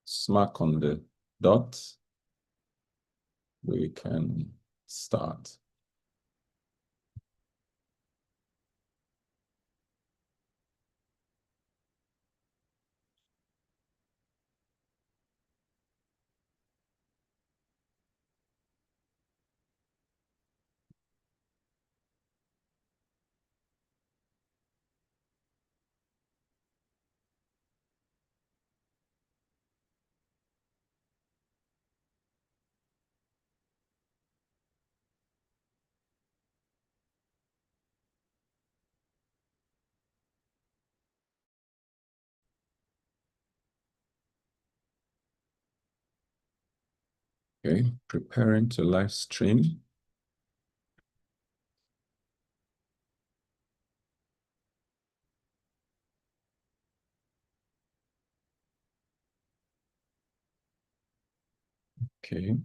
smack on the dot, we can start. Okay, preparing to live stream. Okay.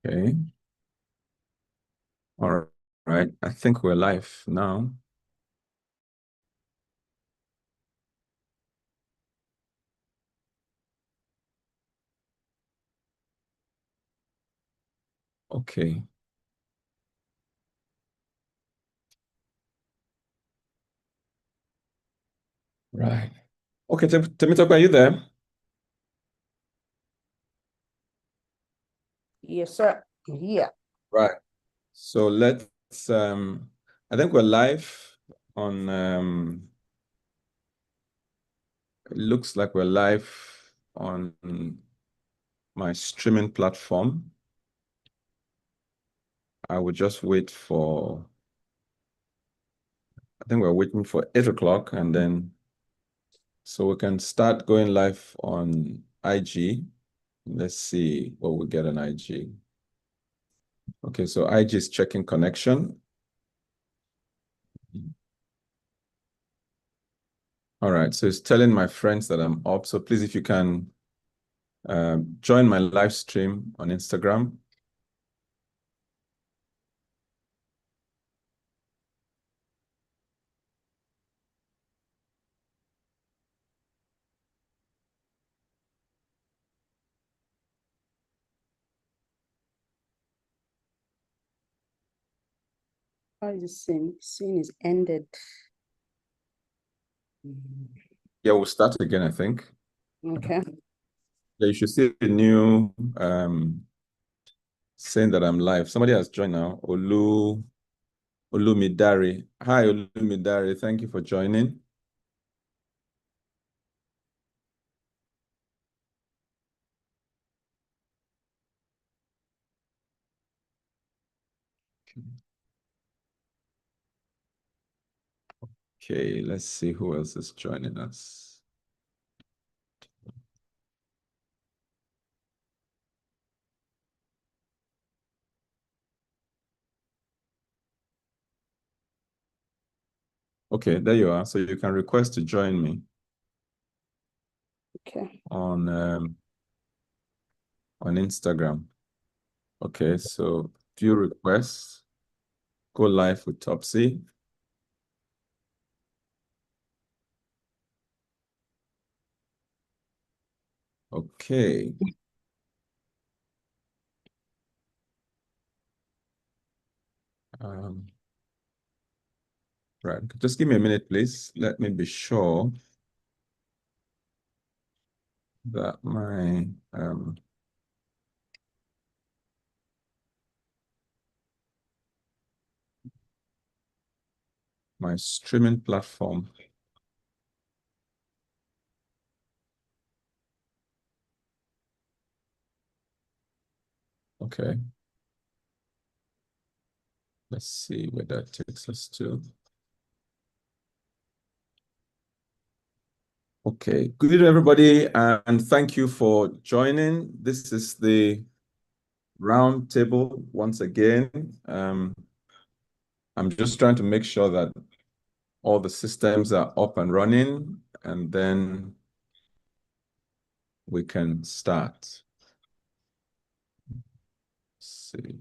Okay. All right. I think we're live now. Okay. Right. Okay, Temitope, are you there? Yes, sir. Yeah. Right. So let's I think we're live on it looks like we're live on my streaming platform. I will just wait for, I think we're waiting for 8 o'clock, and then so we can start going live on IG. Let's see what we get on IG. Okay, so IG is checking connection. All right, so it's telling my friends that I'm up. So please, if you can join my live stream on Instagram. How is the scene? Scene is ended. Yeah, we'll start again, I think. Okay. Yeah, you should see a new saying that I'm live. Somebody has joined now. Olumidari. Hi, Olumidari. Thank you for joining. Okay, let's see who else is joining us. Okay, there you are. So you can request to join me. Okay. On Instagram. Okay, so view requests, go live with Topsy. Okay. Right, just give me a minute, please. Let me be sure that my streaming platform. Okay. Let's see where that takes us to. Okay, good evening, everybody, and thank you for joining. This is the Roundtable once again. I'm just trying to make sure that all the systems are up and running, and then we can start. Let's see.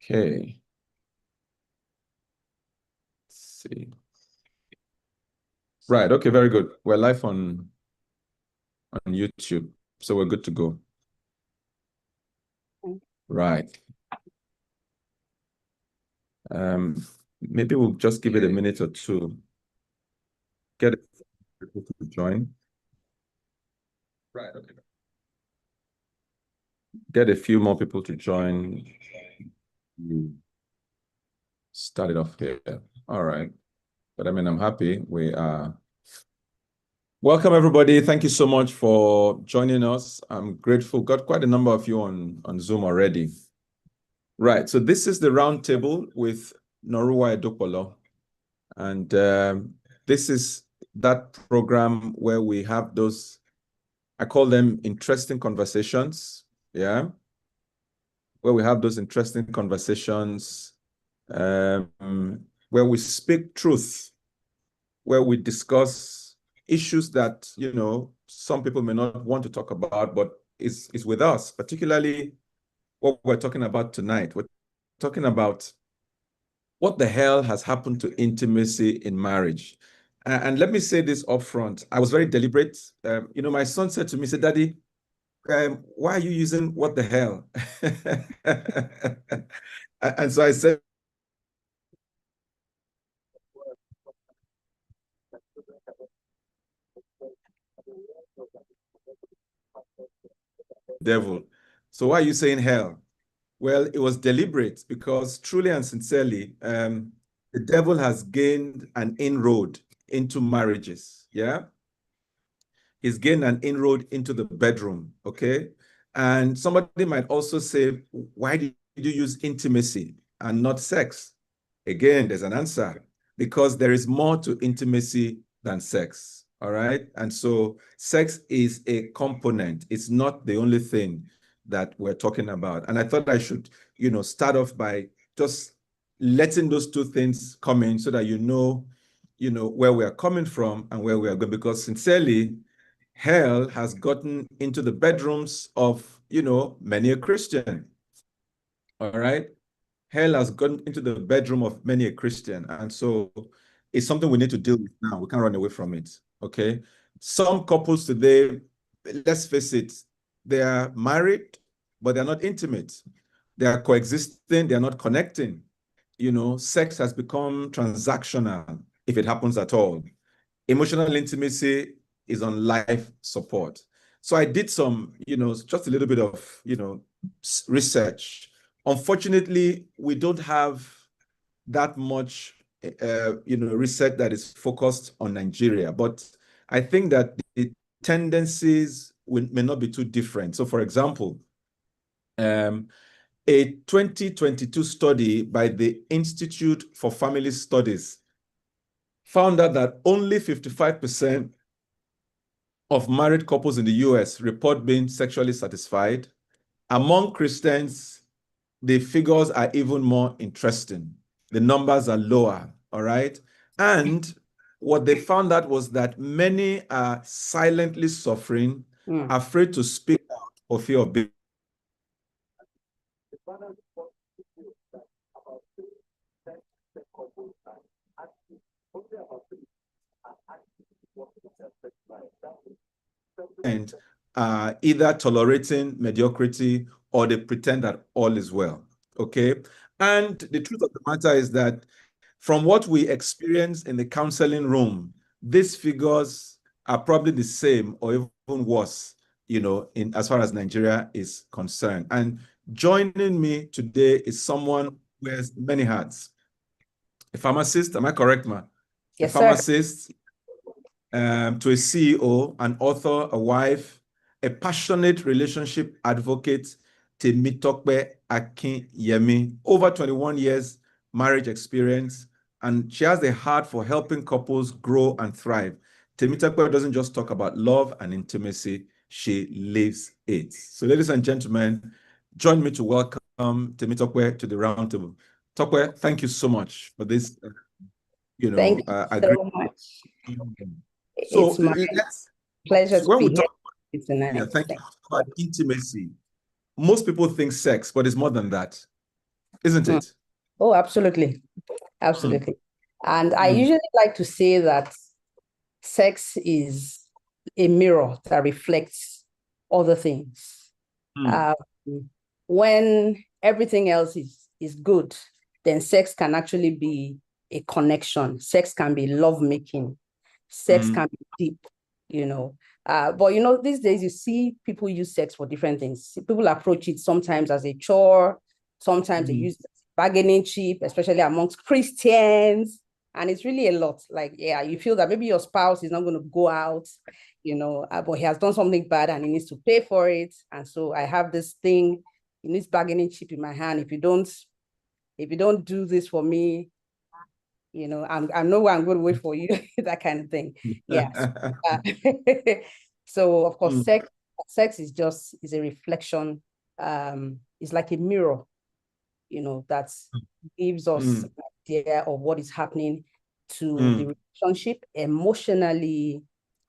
Okay. Let's see. Right. Okay. Very good. We're live on YouTube, so we're good to go. Right. Maybe we'll just give it a minute or two. Get people to join. Right. Okay. Get a few more people to join. Start it off here. All right. But I mean, I'm happy we are. Welcome, everybody. Thank you so much for joining us. I'm grateful. Got quite a number of you on Zoom already. Right. So this is the roundtable with Noruwa Edokpolo. And this is that program where we have those, I call them interesting conversations. Yeah. Where we have those interesting conversations where we speak truth, where we discuss issues that, you know, some people may not want to talk about, but is with us, particularly what we're talking about tonight. We're talking about what the hell has happened to intimacy in marriage. And let me say this up front. I was very deliberate. You know, my son said to me, he said, Daddy, why are you using what the hell? And so I said, devil. So why are you saying hell? Well, it was deliberate because truly and sincerely, the devil has gained an inroad into marriages. Yeah. He's gained an inroad into the bedroom. Okay. And somebody might also say, why did you use intimacy and not sex? Again, there's an answer because there is more to intimacy than sex. All right. And so sex is a component. It's not the only thing that we're talking about. And I thought I should, you know, start off by just letting those two things come in so that you know, where we are coming from and where we are going. Because sincerely, hell has gotten into the bedrooms of, many a Christian. All right. Hell has gone into the bedroom of many a Christian. And so it's something we need to deal with now. We can't run away from it. Okay. Some couples today, let's face it, they are married, but they're not intimate. They are coexisting, they're not connecting. Sex has become transactional, if it happens at all. Emotional intimacy is on life support. So I did some, just a little bit of, research. Unfortunately, we don't have that much, research that is focused on Nigeria. But I think that the tendencies may not be too different. So, for example, a 2022 study by the Institute for Family Studies found out that only 55% of married couples in the US report being sexually satisfied. Among Christians, the figures are even more interesting. The numbers are lower, all right? And what they found out was that many are silently suffering, afraid to speak out for fear of being. And either tolerating mediocrity or they pretend that all is well. Okay. And the truth of the matter is that from what we experience in the counseling room, these figures are probably the same or even worse, in as far as Nigeria is concerned. And joining me today is someone who wears many hats. A pharmacist, am I correct, ma? Yes, a pharmacist, to a CEO, an author, a wife, a passionate relationship advocate, Temitope Akinyemi, over 21 years marriage experience, and she has a heart for helping couples grow and thrive. Temitope doesn't just talk about love and intimacy, she lives it. So, ladies and gentlemen, join me to welcome Temitope to the roundtable. Tope, thank you so much for this, Thank you agreement. so much. So It's my let's, pleasure to when be we here talk, tonight. thank you, about intimacy, most people think sex, but it's more than that, isn't Mm. it? Oh, absolutely. Mm, Absolutely. And I mm, usually like to say that sex is a mirror that reflects other things. mm, Um, when everything else is good, then sex can actually be a connection. Sex can be lovemaking. Sex mm, can be deep, you know. But these days you see people use sex for different things. People approach it sometimes as a chore, sometimes they mm. use it as bargaining chip, especially amongst Christians. And it's really a lot. Like, yeah, you feel that maybe your spouse is not going to go out, but he has done something bad and he needs to pay for it. And so I have this thing, this bargaining chip in my hand. If you don't do this for me, I know where I'm going to wait for you, that kind of thing. Yes. So of course, Mm, sex is a reflection. It's like a mirror, that gives us mm, an idea of what is happening to mm, the relationship emotionally,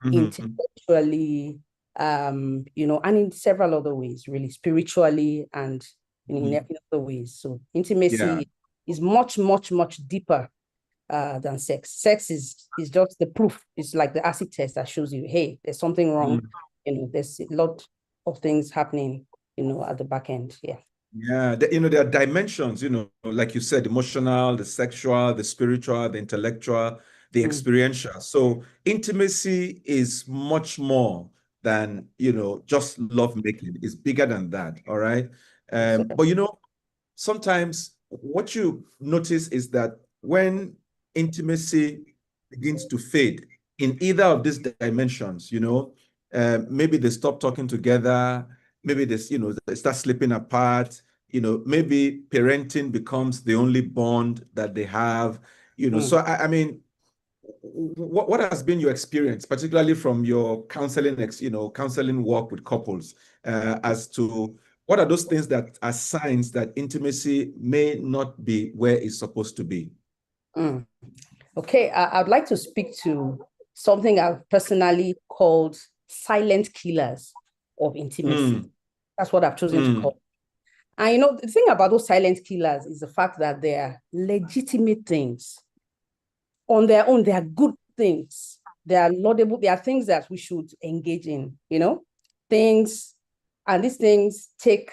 mhm, intellectually, and in several other ways, really spiritually and in mhm. other ways. So Yeah. intimacy is much, much, much deeper than sex. Sex is just the proof. It's like the acid test that shows you, hey, there's something wrong. Mm. There's a lot of things happening, at the back end. Yeah. Yeah, there are dimensions, like you said, emotional, the sexual, the spiritual, the intellectual, the Mm. experiential. So intimacy is much more than, just love making. It's bigger than that. All right. Yes, sir. But sometimes what you notice is that when intimacy begins to fade in either of these dimensions, maybe they stop talking together, maybe they start slipping apart, maybe parenting becomes the only bond that they have, Mm. So I mean, what has been your experience, particularly from your counseling work with couples, as to what are those things that are signs that intimacy may not be where it's supposed to be? Mm. Okay, I'd like to speak to something I've personally called silent killers of intimacy. Mm, That's what I've chosen to mm, call. And the thing about those silent killers is the fact that they are legitimate things. On their own, they are good things. They are laudable. They are things that we should engage in, things, and these things take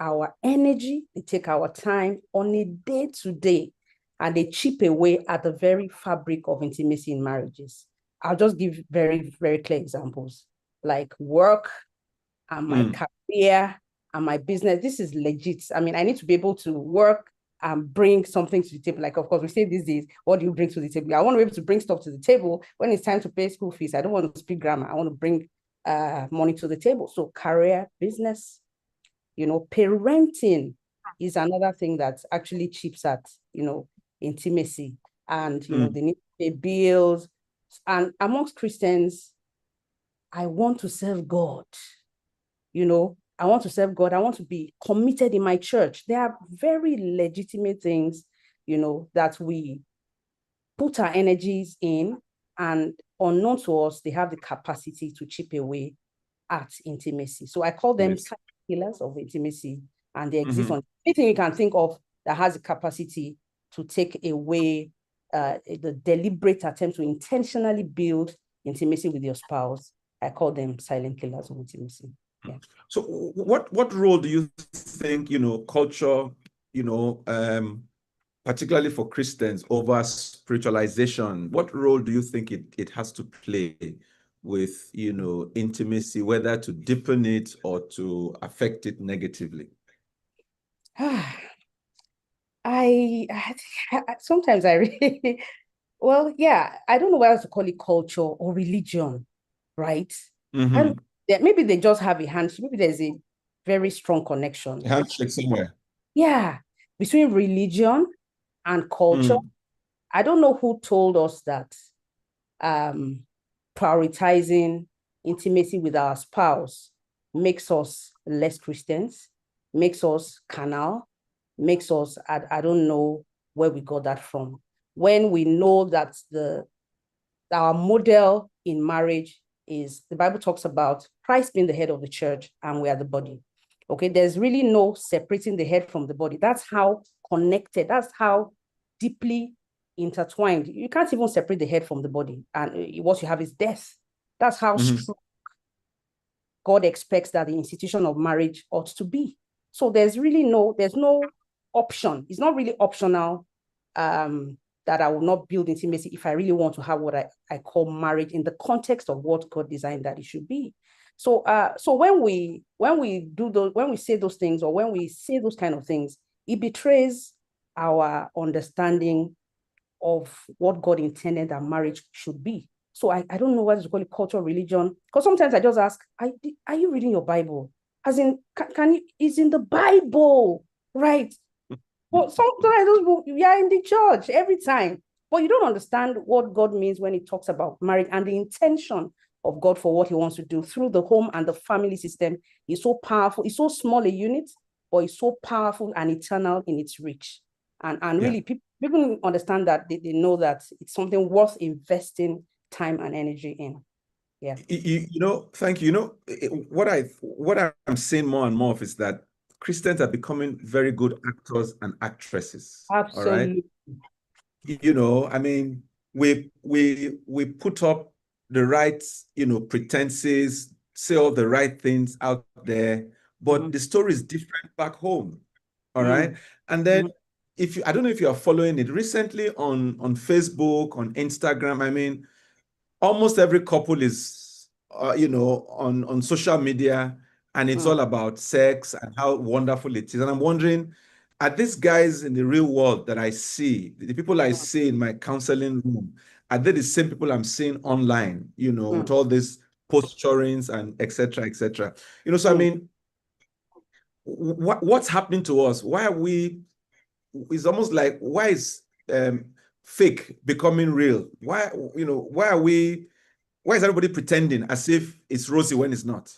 our energy, they take our time on a day-to-day, and they chip away at the very fabric of intimacy in marriages. I'll just give very, very clear examples, like work and my mm, career and my business. This is legit. I mean, I need to be able to work and bring something to the table. Like, of course, we say these days, what do you bring to the table? I want to be able to bring stuff to the table when it's time to pay school fees. I don't want to speak grammar. I want to bring money to the table. So career, business, parenting is another thing that actually chips at, intimacy. And, mm, they need to pay bills. And amongst Christians, I want to serve God. I want to serve God. I want to be committed in my church. There are very legitimate things, that we put our energies in, and unknown to us, they have the capacity to chip away at intimacy. So I call them yes. silent killers of intimacy, and they exist Mhm. on anything you can think of that has the capacity to take away the deliberate attempt to intentionally build intimacy with your spouse. I call them silent killers of intimacy. Yeah. So what role do you think, culture, you know, um, particularly for Christians over spiritualization, what role do you think it has to play with, intimacy, whether to deepen it or to affect it negatively? I sometimes I really, well, yeah, I don't know whether to call it culture or religion, right? I don't, Mm-hmm. maybe they just have a handshake. Maybe there's a very strong connection. Handshake somewhere. Yeah, between religion and culture. I don't know who told us that prioritizing intimacy with our spouse makes us less Christians, makes us carnal, makes us, I don't know where we got that from. When we know that our model in marriage is, the Bible talks about Christ being the head of the church and we are the body. Okay, there's really no separating the head from the body. That's how connected, that's how deeply intertwined. You can't even separate the head from the body. And what you have is death. That's how strong God expects that the institution of marriage ought to be. So there's no option. It's not really optional that I will not build intimacy if I really want to have what I call marriage in the context of what God designed that it should be. So when we say those things, or when we say those kind of things, it betrays our understanding of what God intended that marriage should be. So I don't know what to call it, culture, religion, because sometimes I just ask, are you reading your Bible? As in, can you, it's in the Bible, right? Well, sometimes we are in the church every time, but you don't understand what God means when he talks about marriage and the intention of God for what he wants to do through the home and the family system. Is so powerful. It's so small a unit, but it's so powerful and eternal in its reach. And really, people understand that they know that it's something worth investing time and energy in. Yeah. Thank you. What I'm seeing more and more of is that Christians are becoming very good actors and actresses. Absolutely. All right. I mean, we put up the right, pretenses, say all the right things out there, but the story is different back home. All right. And then I don't know if you are following it recently on Facebook, on Instagram, I mean, almost every couple is, on social media, and it's all about sex and how wonderful it is. And I'm wondering, are these guys in the real world that I see, the people I see in my counseling room, are they the same people I'm seeing online, with all these posturings and et cetera, et cetera? So I mean, what's happening to us? Why are we, it's almost like, why is fake becoming real? Why is everybody pretending as if it's rosy when it's not?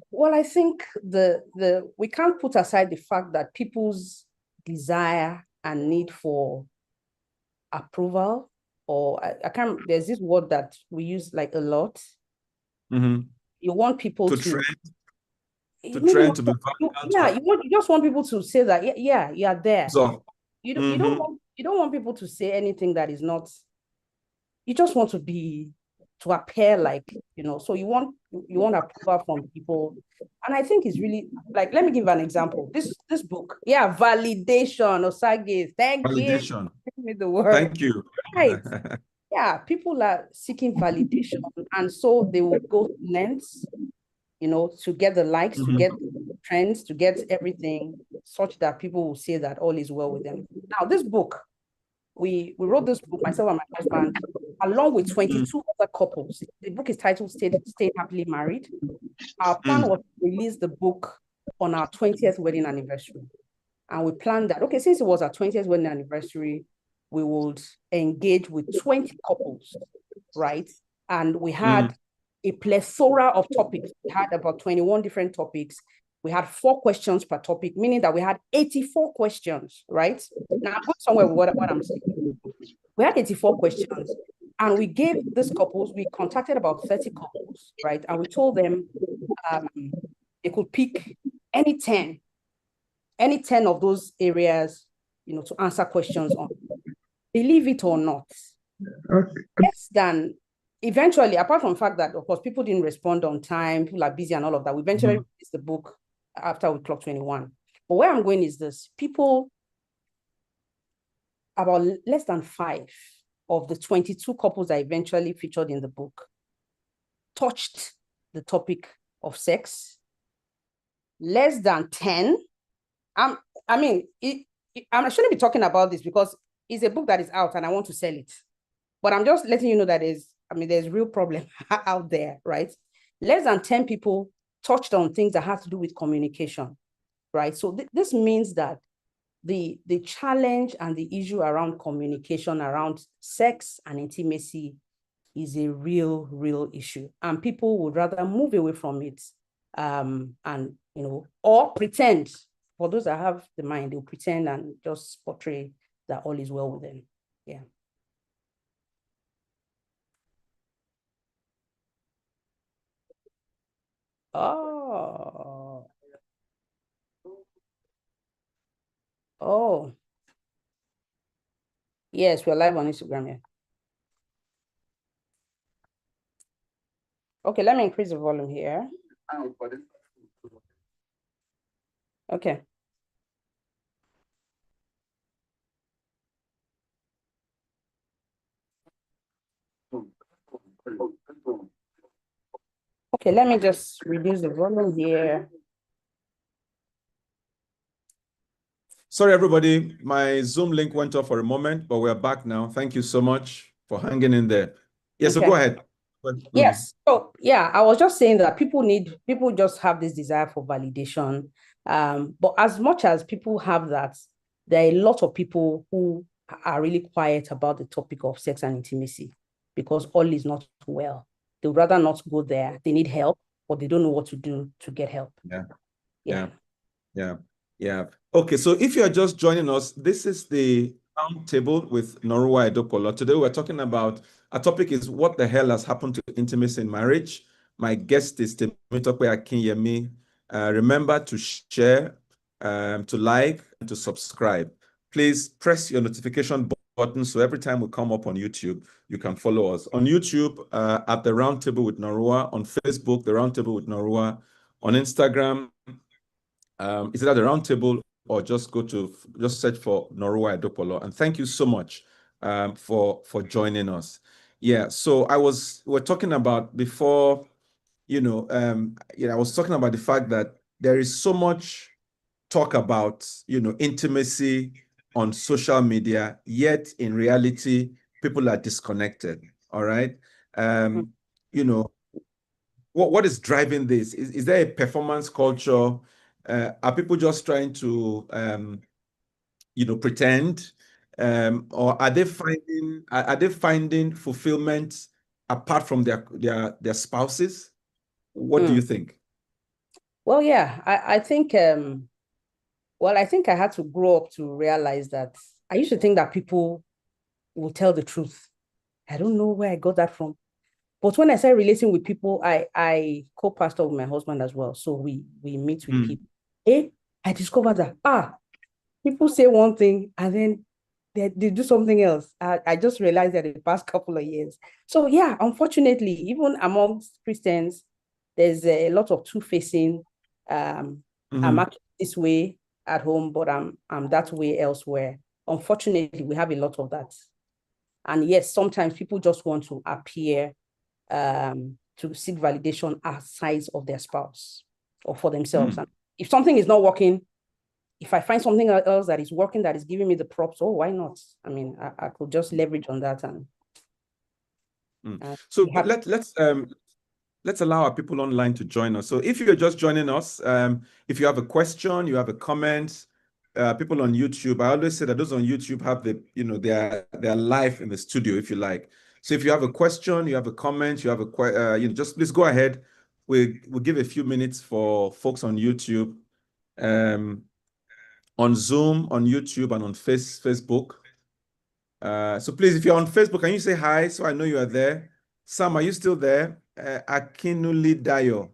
Well, I think we can't put aside the fact that people's desire and need for approval, or I can't, there's this word that we use like a lot. You want people to trend, to be you just want people to say that, yeah, you are there. So, you don't want people to say anything that is not. You just want to appear like, so you want approval from people. And I think it's really like, let me give an example. This book, validation, Osage, thank you. Validation. Give me the word. Thank you. Right. Yeah, people are seeking validation, and so they will go lengths, to get the likes, to get trends, to get everything, such that people will say that all is well with them. Now, this book, we wrote this book, myself and my husband, along with 22 other couples. The book is titled Stay Happily Married. Our plan was to release the book on our 20th wedding anniversary. And we planned that, okay, since it was our 20th wedding anniversary, we would engage with 20 couples, right? And we had a plethora of topics. We had about 21 different topics. We had 4 questions per topic, meaning that we had 84 questions, right? Now, I'm going somewhere with what I'm saying. We had 84 questions, and we gave these couples, we contacted about 30 couples, right? And we told them they could pick any 10 of those areas, to answer questions on. Believe it or not, less than, eventually, apart from the fact that, of course, people didn't respond on time, people are busy and all of that, we eventually released the book after we clocked 21. But where I'm going is this: people, about less than 5 of the 22 couples that eventually featured in the book touched the topic of sex. Less than 10. I shouldn't be talking about this because it's a book that is out and I want to sell it. But I'm just letting you know that there's real problem out there, right? Less than 10 people touched on things that have to do with communication, right? So this means that the challenge and the issue around communication around sex and intimacy is a real issue, and people would rather move away from it, and or pretend. For those that have the mind, they'll pretend and just portray that all is well with them. Yeah. Oh. Oh. Yes, we're live on Instagram, yeah. Okay, let me increase the volume here. Okay. Okay, let me just reduce the volume here. Sorry, everybody. My Zoom link went off for a moment, but we're back now. Thank you so much for hanging in there. Yes, Okay. so go ahead. Yes. So yeah, I was just saying that people just have this desire for validation. But as much as people have that, there are a lot of people who are really quiet about the topic of sex and intimacy because all is not well. They would rather not go there. They need help, but they don't know what to do to get help. Yeah. Okay, so if you're just joining us, this is the Roundtable with Noruwa Edokpolo. Today we're talking about, our topic is what the hell has happened to intimacy in marriage. My guest is Temitope Akinyemi. Remember to share, to like, and to subscribe. Please press your notification button so every time we come up on YouTube, you can follow us. On YouTube, at the Roundtable with Noruwa. On Facebook, the Roundtable with Noruwa. On Instagram, is it at the Roundtable, or just search for Noruwa Edokpolo. And thank you so much for joining us. Yeah, so we're talking about before, I was talking about the fact that there is so much talk about, intimacy on social media, yet in reality, people are disconnected. All right. What is driving this? Is there a performance culture? Are people just trying to, pretend, or are they finding fulfillment apart from their spouses? What do you think? Well, yeah, I think I think I had to grow up to realize that I used to think that people will tell the truth. I don't know where I got that from. But when I started relating with people, I co-pastor with my husband as well. So we meet with people. I discovered that people say one thing and then they do something else. I just realized that in the past couple of years. So yeah, unfortunately, even amongst Christians, there's a lot of two-facing. I'm actually this way at home, but I'm that way elsewhere. Unfortunately, we have a lot of that. And yes, sometimes people just want to appear to seek validation outside of their spouse or for themselves. And if something is not working, if I find something else that is working, that is giving me the props, why not? I mean, I could just leverage on that. And so let's allow our people online to join us. So if you're just joining us, if you have a question, you have a comment, people on YouTube, I always say that those on YouTube have they're live in the studio, if you like. So if you have a question, you have a comment, you have a just please go ahead. We'll give a few minutes for folks on YouTube, on Zoom, on YouTube, and on Facebook. So please, if you're on Facebook, can you say hi so I know you are there? Sam, are you still there? Akinuli Dayo.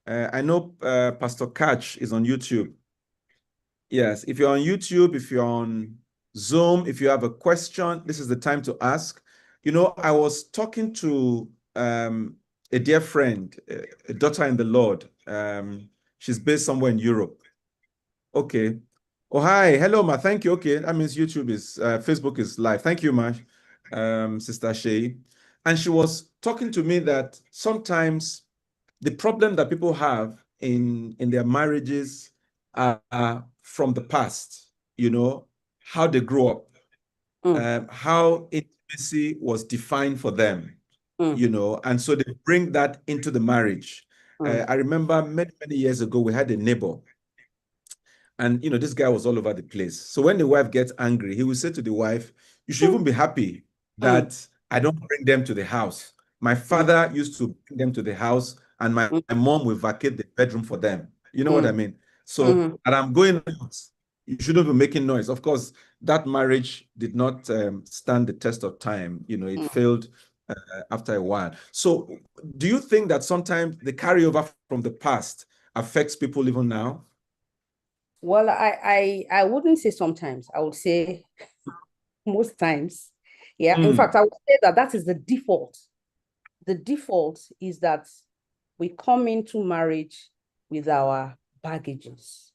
I know Pastor Catch is on YouTube. Yes, if you're on YouTube, if you're on Zoom, if you have a question, this is the time to ask. I was talking to a dear friend, a daughter in the Lord. She's based somewhere in Europe. Okay. Oh, hi. Hello, ma. Thank you. Okay. That means Facebook is live. Thank you, ma. Sister Shay. And she was talking to me that sometimes the problem that people have in their marriages are from the past, how they grew up, how intimacy was defined for them, and so they bring that into the marriage. I remember many, many years ago, we had a neighbor, And this guy was all over the place. So when the wife gets angry, he will say to the wife, you should even be happy that I don't bring them to the house. My father used to bring them to the house, and my mom will vacate the bedroom for them. You know what I mean? So, and I'm going out. You shouldn't be making noise. Of course, that marriage did not stand the test of time. It failed after a while. So, do you think that sometimes the carryover from the past affects people even now? Well, I wouldn't say sometimes. I would say most times. Yeah. In fact, I would say that is the default. The default is that we come into marriage with our baggages.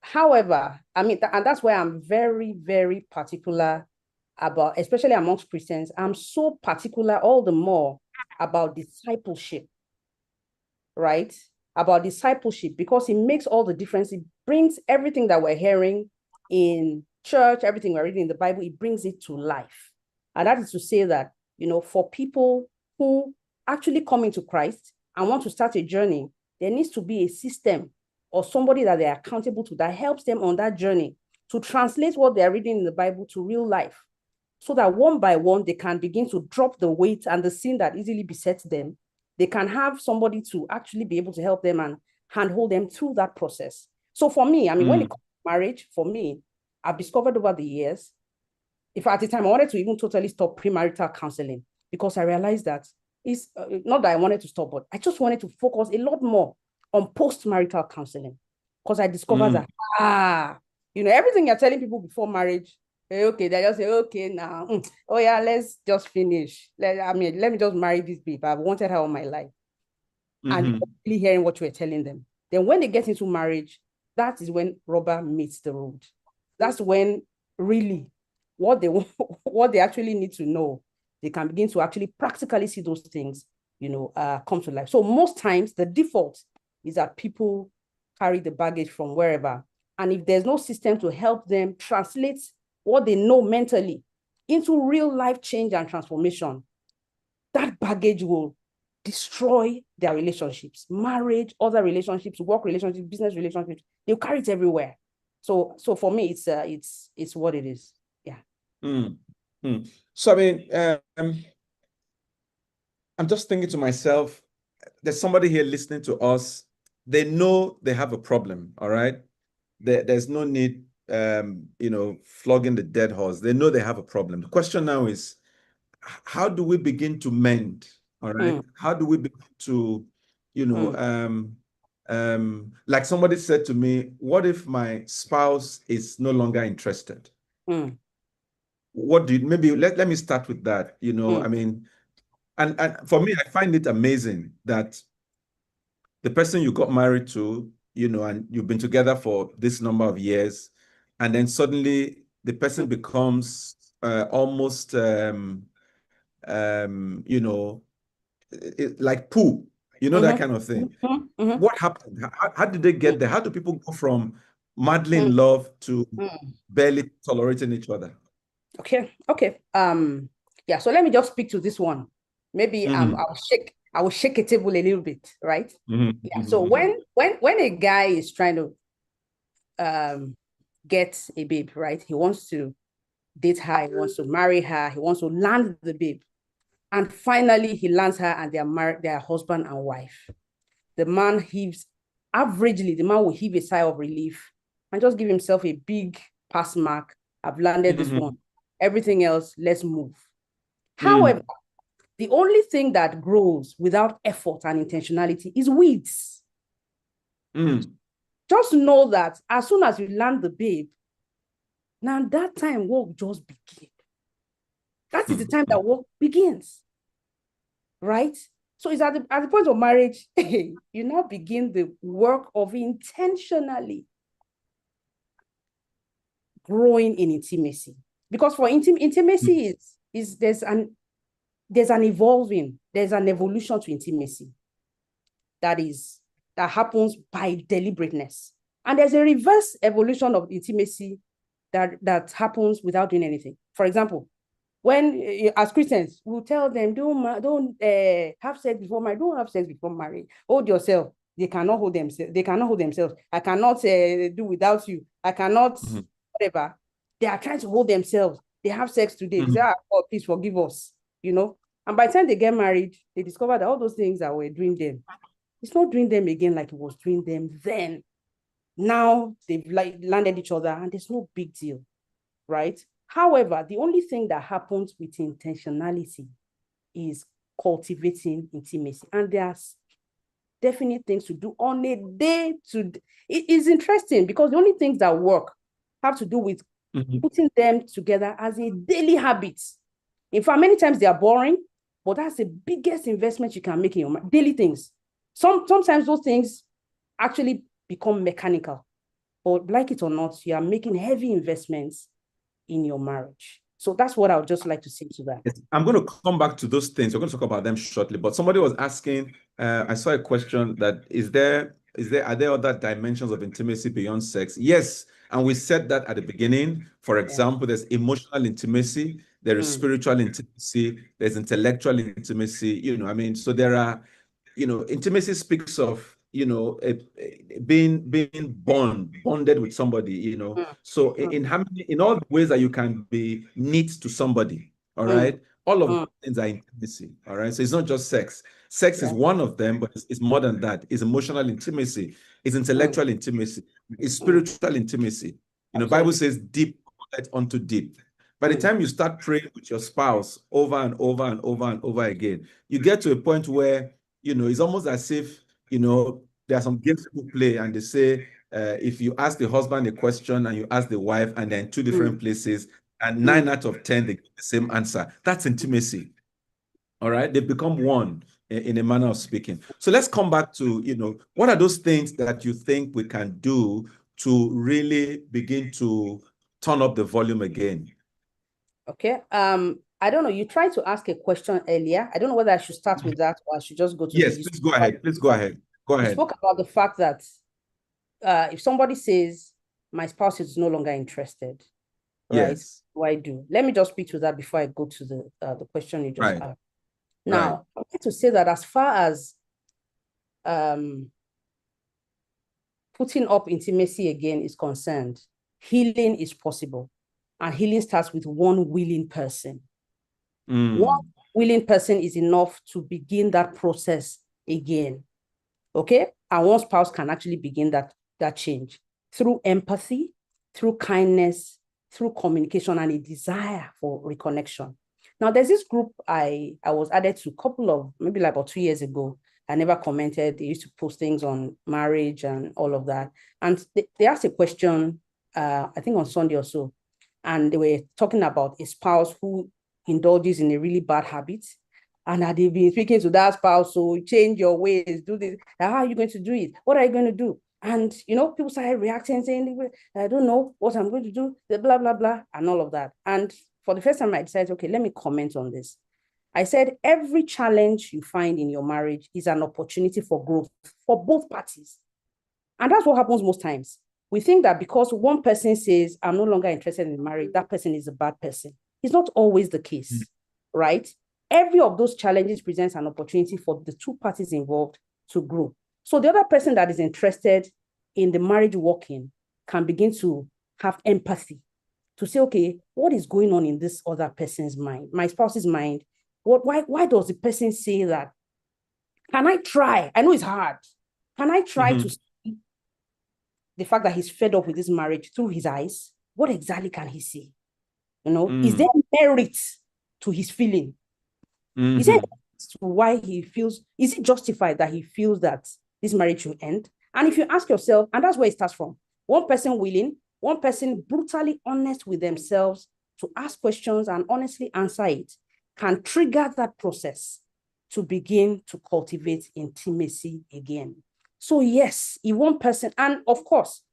However, I mean, and that's why I'm very, very particular about, especially amongst Christians, I'm so particular all the more about discipleship, right? About discipleship, because it makes all the difference. It brings everything that we're hearing in church, everything we're reading in the Bible, it brings it to life. And that is to say that, for people who actually come into Christ and want to start a journey, there needs to be a system or somebody that they're accountable to that helps them on that journey to translate what they're reading in the Bible to real life, so that one by one, they can begin to drop the weight and the sin that easily besets them. They can have somebody to actually be able to help them and handhold them through that process. So for me, I mean, when it comes to marriage, for me, I've discovered over the years, if at the time I wanted to even totally stop premarital counseling, because I realized that it's not that I wanted to stop, but I just wanted to focus a lot more on post-marital counseling, because I discovered that, everything you're telling people before marriage, okay, they just say, okay, now, oh yeah, let's just finish. Let me just marry this babe. I've wanted her all my life. And really hearing what you were telling them. Then when they get into marriage, that is when rubber meets the road. That's when really what they actually need to know, they can begin to actually practically see those things, come to life. So most times the default is that people carry the baggage from wherever. And if there's no system to help them translate what they know mentally into real life change and transformation, that baggage will destroy their relationships, marriage, other relationships, work relationships, business relationships. They'll carry it everywhere. So for me, it's what it is. Yeah. So I mean, I'm just thinking to myself, there's somebody here listening to us. They know they have a problem. All right. There's no need, flogging the dead horse. They know they have a problem. The question now is, how do we begin to mend? All right. How do we begin to, like somebody said to me, what if my spouse is no longer interested? What do you, maybe let me start with that. I mean, and for me, I find it amazing that the person you got married to, and you've been together for this number of years, and then suddenly the person becomes almost like poo, that kind of thing. What happened? How did they get there? How do people go from madly in love to barely tolerating each other? Okay. Yeah, so let me just speak to this one. Maybe I will shake a table a little bit, right? Yeah. So when a guy is trying to get a babe, right? He wants to date her, he wants to marry her, he wants to land the babe. And finally he lands her and they are married, they are husband and wife. The man will heave a sigh of relief and just give himself a big pass mark. I've landed this one. Everything else, let's move. However, the only thing that grows without effort and intentionality is weeds. Just know that as soon as you land the babe, now that time work just begins. That is the time that work begins, right? So it's at the point of marriage, you now begin the work of intentionally growing in intimacy. Because for intimacy is there's an evolving, there's an evolution to intimacy that happens by deliberateness. And there's a reverse evolution of intimacy that happens without doing anything. For example, when as Christians, we'll tell them, don't have sex before marriage, don't have sex before marriage, hold yourself. they cannot hold themselves. They cannot hold themselves. I cannot do without you. I cannot whatever. They are trying to hold themselves. They have sex today. They say, "Oh, please forgive us," you know. And by the time they get married, they discover that all those things that were doing them, it's not doing them again like it was doing them then. Now they've landed each other, and there's no big deal, right? However, the only thing that happens with intentionality is cultivating intimacy, and there's definite things to do on a day to day. It is interesting because the only things that work have to do with putting them together as a daily habit. In fact, many times they are boring, but that's the biggest investment you can make in your daily things. Sometimes those things actually become mechanical, but like it or not, you are making heavy investments in your marriage. So that's what I would just like to say to that. I'm going to come back to those things. We're going to talk about them shortly. But somebody was asking, I saw a question that are there other dimensions of intimacy beyond sex? Yes. And we said that at the beginning. For example, there's emotional intimacy, there is spiritual intimacy, there's intellectual intimacy, so there are, intimacy speaks of, being bonded with somebody, So in all the ways that you can be knit to somebody, all right? All of those things are intimacy, all right? So it's not just sex. Sex is one of them, but it's more than that. It's emotional intimacy, it's intellectual intimacy, it's spiritual intimacy. The Bible says deep unto deep. By the time you start praying with your spouse over and over and over and over again, you get to a point where it's almost as if, there are some games people play and they say, if you ask the husband a question and you ask the wife and they're in two different places and 9 out of 10, they get the same answer. That's intimacy. All right. They become one in a manner of speaking. So let's come back to, what are those things that you think we can do to really begin to turn up the volume again? Okay. I don't know. You tried to ask a question earlier. I don't know whether I should start with that or I should just go to yes, please go ahead. Please go ahead. Go ahead. You spoke about the fact that if somebody says my spouse is no longer interested, right? Yes. What I do? Let me just speak to that before I go to the question you just asked. Now, I want to say that as far as putting up intimacy again is concerned, healing is possible. And healing starts with one willing person. One willing person is enough to begin that process again. Okay? And one spouse can actually begin that change through empathy, through kindness, through communication, and a desire for reconnection. Now, there's this group I was added to a couple of, maybe like about 2 years ago. I never commented. They used to post things on marriage and all of that. And they asked a question, I think on Sunday or so, and they were talking about a spouse who indulges in a really bad habit. And that they've been speaking to that spouse, so change your ways, do this. How are you going to do it? What are you going to do? And, people started reacting, saying, I don't know what I'm going to do, blah, blah, blah, and all of that. And for the first time, I decided, okay, let me comment on this. I said, every challenge you find in your marriage is an opportunity for growth for both parties. And that's what happens most times. We think that because one person says, I'm no longer interested in marriage, that person is a bad person. It's not always the case, right? Every of those challenges presents an opportunity for the two parties involved to grow. So the other person that is interested in the marriage working can begin to have empathy to say, okay, what is going on in this other person's mind, my spouse's mind? Why does the person say that? Can I try? I know it's hard. Can I try to see the fact that he's fed up with this marriage through his eyes? What exactly can he see? Is there merit to his feeling? Is there why he feels, is it justified that he feels that this marriage should end? And if you ask yourself, and that's where it starts from, one person willing, one person brutally honest with themselves to ask questions and honestly answer it, can trigger that process to begin to cultivate intimacy again. So yes, if one person, and of course,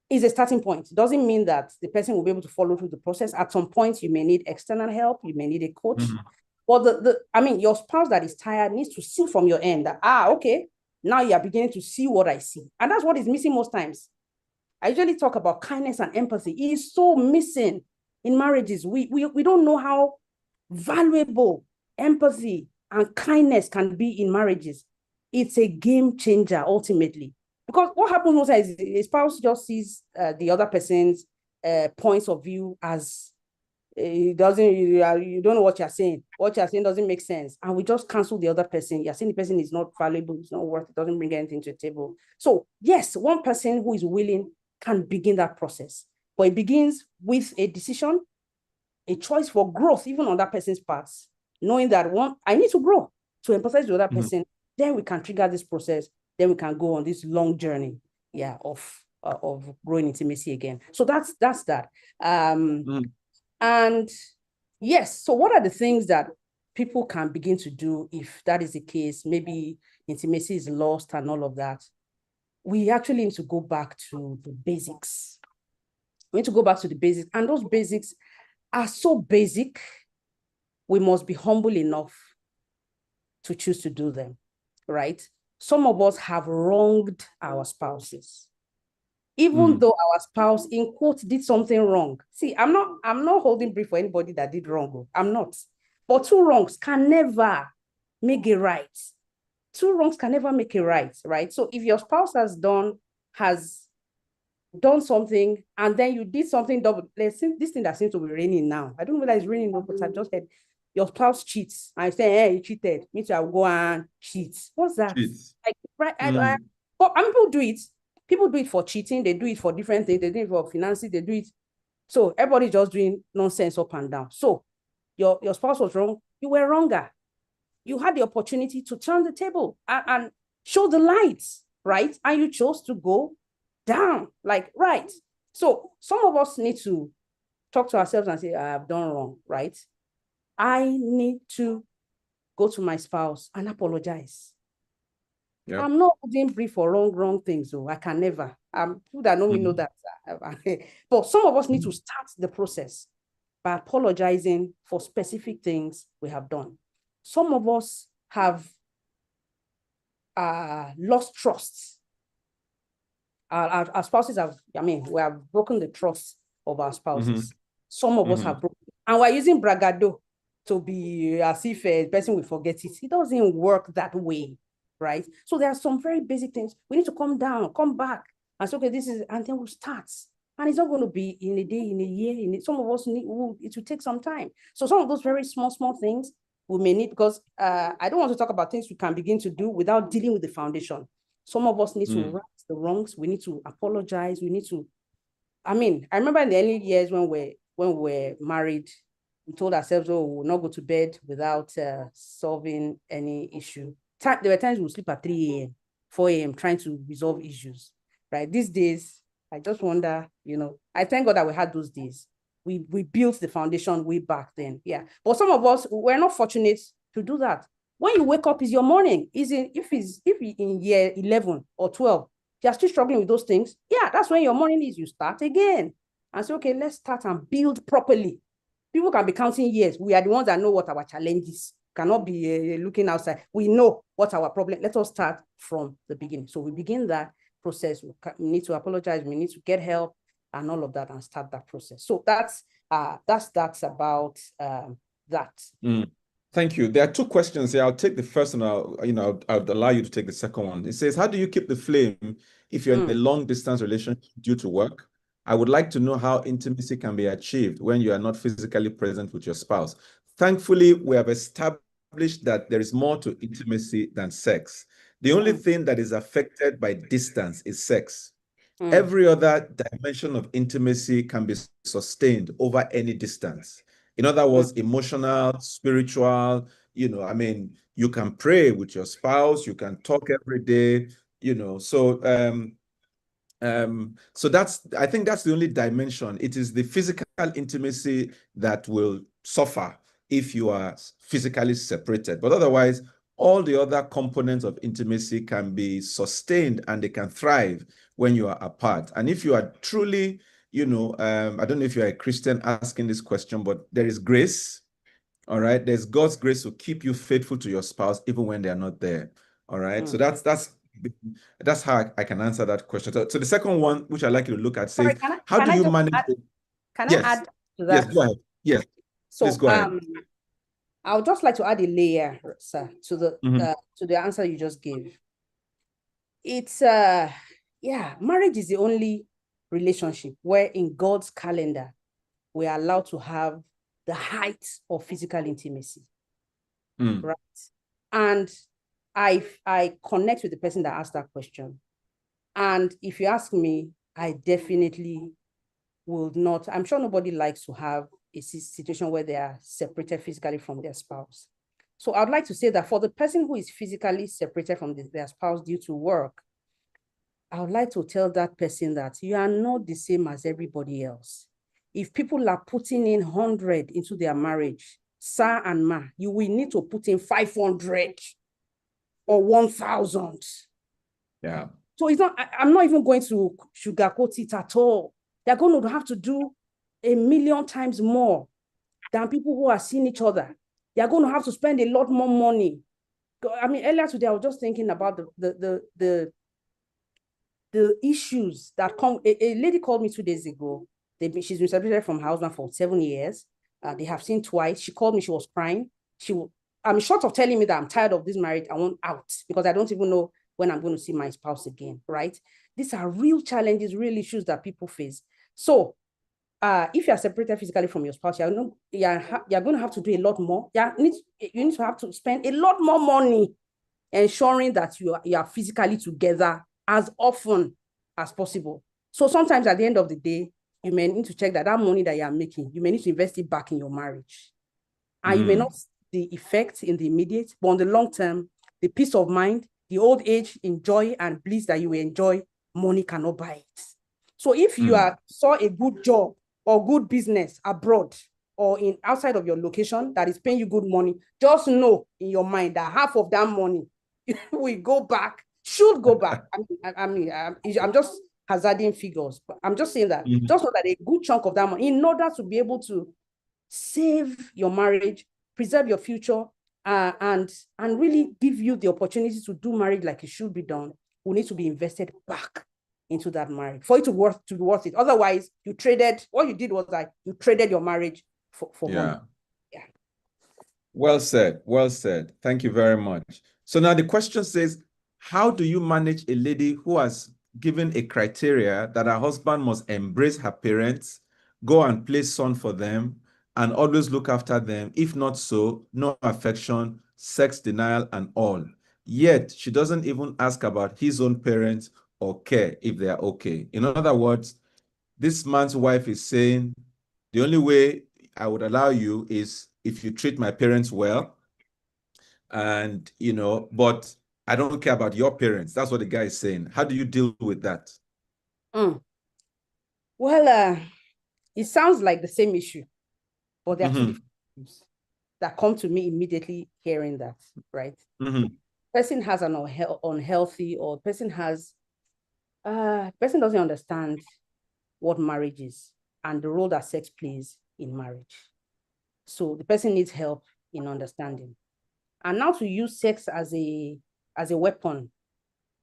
is a starting point. It doesn't mean that the person will be able to follow through the process. At some point, you may need external help, you may need a coach. But your spouse that is tired needs to see from your end that, okay, now you are beginning to see what I see. And that's what is missing most times. I usually talk about kindness and empathy. It is so missing in marriages. We don't know how valuable empathy and kindness can be in marriages. it's a game changer ultimately. Because what happens most is a spouse just sees the other person's points of view as it doesn't, you don't know what you're saying. What you're saying doesn't make sense. And we just cancel the other person. You're saying the person is not valuable, it's not worth it, doesn't bring anything to the table. So yes, one person who is willing can begin that process. But it begins with a decision, a choice for growth, even on that person's part, knowing that I need to grow to empathize with the other person. Then we can trigger this process. Then we can go on this long journey, of growing intimacy again. So that's that. And yes, so what are the things that people can begin to do if that is the case? Maybe intimacy is lost and all of that. We actually need to go back to the basics. We need to go back to the basics. And those basics are so basic, we must be humble enough to choose to do them, right? Some of us have wronged our spouses. Even though our spouse, in quotes, did something wrong. See, I'm not holding brief for anybody that did wrong. I'm not. But two wrongs can never make it right. Two wrongs can never make it right? So if your spouse has done something and then you did something double, this thing that seems to be raining now. I don't know whether it's raining or but I've just heard your spouse cheats. I say, hey, you cheated. Me too, I'll go and cheat. What's that? Like, right? But people do it. People do it for cheating. They do it for different things. They do it for finances. They do it. So everybody's just doing nonsense up and down. So your spouse was wrong. You were wronger. You had the opportunity to turn the table and show the lights, right? And you chose to go down, right. So some of us need to talk to ourselves and say, I have done wrong, right? I need to go to my spouse and apologize. Yep. I'm not holding brief for wrong things, so I can never. People that know me know that. But some of us need to start the process by apologizing for specific things we have done. Some of us have lost trust. Our spouses we have broken the trust of our spouses. Some of us have broken, and we're using bragado to be as if a person will forget it. It doesn't work that way. Right? So there are some very basic things. We need to come down, come back, and say, okay, and then we'll start. And it's not going to be in a day, in a year. Some of us it will take some time. So some of those very small things we may need, because I don't want to talk about things we can begin to do without dealing with the foundation. Some of us need to right the wrongs. We need to apologize. We need to, I remember in the early years when we were married, we told ourselves, oh, we'll not go to bed without solving any issue. There were times we'll sleep at 3 a.m., 4 a.m. trying to resolve issues, right? These days, I just wonder, I thank God that we had those days. We built the foundation way back then, yeah. But some of us, we're not fortunate to do that. When you wake up, is your morning. If in year 11 or 12, you're still struggling with those things, yeah, that's when your morning is. You start again and say, okay, let's start and build properly. People can be counting years. We are the ones that know what our challenges cannot be looking outside. We know what our problem. Let us start from the beginning. So we begin that process. We need to apologize. We need to get help and all of that and start that process. So that's about that. Thank you. There are two questions here. I'll take the first one. I'll allow you to take the second one. It says, how do you keep the flame if you're in a long distance relationship due to work? I would like to know how intimacy can be achieved when you are not physically present with your spouse. Thankfully, we have established that there is more to intimacy than sex. The only thing that is affected by distance is sex. Every other dimension of intimacy can be sustained over any distance. In other words, emotional, spiritual, you can pray with your spouse, you can talk every day, so I think that's the only dimension. It is the physical intimacy that will suffer if you are physically separated. But otherwise, all the other components of intimacy can be sustained and they can thrive when you are apart. And if you are truly, I don't know if you're a Christian asking this question, but there is grace, all right? There's God's grace to keep you faithful to your spouse even when they're not there, all right? So that's how I can answer that question. So the second one, which I'd like you to look at, says, how do you manage? Can I add to that? Yes, go ahead. Yes, so please go ahead. I would just like to add a layer, sir, to the answer you just gave. It's yeah, marriage is the only relationship where in God's calendar we are allowed to have the height of physical intimacy. Right? And I connect with the person that asked that question. And if you ask me, I definitely will not. I'm sure nobody likes to have a situation where they are separated physically from their spouse. So I'd like to say that for the person who is physically separated from their spouse due to work, I would like to tell that person that you are not the same as everybody else. If people are putting in 100 into their marriage, sir and ma, you will need to put in 500 or 1,000. Yeah. So it's not, I'm not even going to sugarcoat it at all. They're going to have to do 1,000,000 times more than people who are seeing each other. They're going to have to spend a lot more money. I mean, earlier today, I was just thinking about the issues that come. A lady called me 2 days ago. She's been separated from her husband for 7 years. They have seen twice. She called me, she was crying. I'm short of telling me that I'm tired of this marriage, I want out because I don't even know when I'm going to see my spouse again, right? These are real challenges, real issues that people face. So if you're separated physically from your spouse, you're going to have to do a lot more. You need to have to spend a lot more money ensuring that you are physically together as often as possible. So sometimes at the end of the day, you may need to check that money that you are making, you may need to invest it back in your marriage. And you may not see the effect in the immediate, but on the long term, the peace of mind, the old age, joy and bliss that you will enjoy, money cannot buy it. So if you saw a good job or good business abroad or outside of your location that is paying you good money, just know in your mind that half of that money will go back, should go back. I'm just hazarding figures, but I'm just saying that just know that a good chunk of that money, in order to be able to save your marriage, preserve your future, and really give you the opportunity to do marriage like it should be done, will need to be invested back into that marriage for it to be worth it. Otherwise, what you did was like you traded your marriage for money. Yeah. Well said. Well said. Thank you very much. So now the question says, how do you manage a lady who has given a criteria that her husband must embrace her parents, go and play son for them, and always look after them? If not so, no affection, sex denial, and all. Yet she doesn't even ask about his own parents or care if they are okay. In other words, this man's wife is saying, the only way I would allow you is if you treat my parents well, and but I don't care about your parents. That's what the guy is saying. How do you deal with that? Well, it sounds like the same issue, but there are two different issues that come to me immediately hearing that, right? Person has an unhealthy, or person doesn't understand what marriage is and the role that sex plays in marriage. So the person needs help in understanding. And now to use sex as a weapon,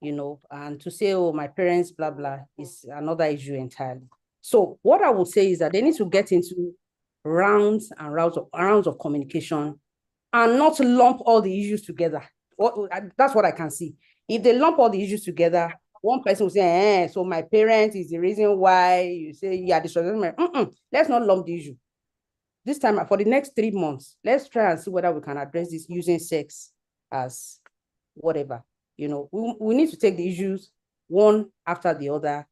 and to say, oh, my parents, blah, blah, is another issue entirely. So what I would say is that they need to get into rounds of communication and not lump all the issues together. That's what I can see. If they lump all the issues together, one person will say, so my parents is the reason why you say you are disrespecting. Let's not lump the issue. This time, for the next 3 months, let's try and see whether we can address this using sex as whatever. We need to take the issues one after the other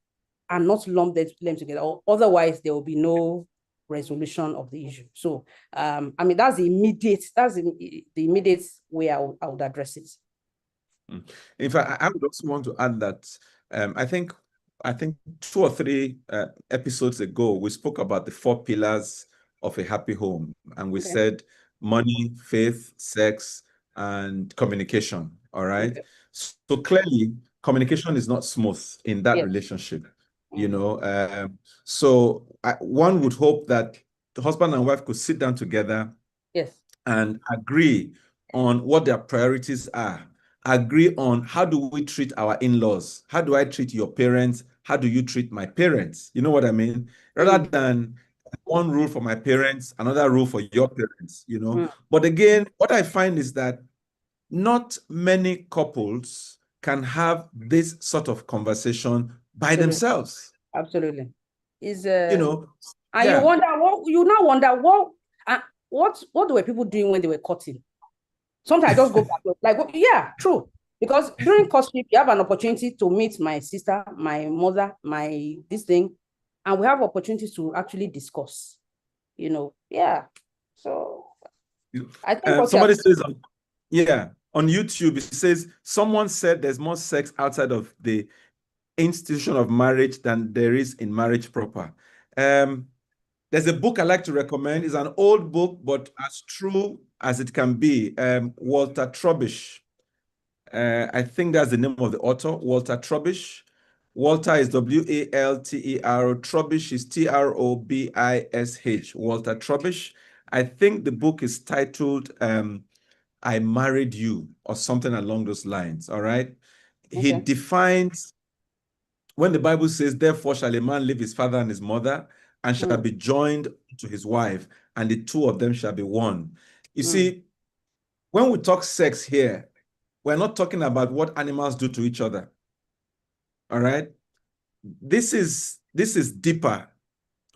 and not lump them together. Or otherwise, there will be no resolution of the issue. So, that's the immediate way I would address it. In fact, I would also want to add that I think 2 or 3 episodes ago, we spoke about the 4 pillars of a happy home. And we said money, faith, sex, and communication. All right. Okay. So clearly, communication is not smooth in that relationship. So one would hope that the husband and wife could sit down together and agree on what their priorities are. Agree on how do we treat our in-laws? How do I treat your parents? How do you treat my parents? You know what I mean? Rather than one rule for my parents, another rule for your parents, you know. Mm. But again, what I find is that not many couples can have this sort of conversation by Absolutely. themselves. Absolutely. Is You know, and yeah. you wonder you now wonder what were people doing when they were courting? Sometimes I just go back, like, yeah, true. Because during courtship, you have an opportunity to meet my sister, my mother, my this thing, and we have opportunities to actually discuss, you know. Yeah. So I think what Somebody says, yeah, on YouTube, it says someone said there's more sex outside of the institution of marriage than there is in marriage proper. There's a book I like to recommend. It's an old book, but as true as it can be. Walter Trubbish. I think that's the name of the author, Walter Trubbish. Walter is Walter. Trubbish is Trobish. Walter Trubbish. I think the book is titled I Married You or something along those lines. All right. He okay. defines when the Bible says, therefore shall a man leave his father and his mother and shall be joined to his wife, and the two of them shall be one. You see, when we talk sex here, we're not talking about what animals do to each other. All right. This is deeper.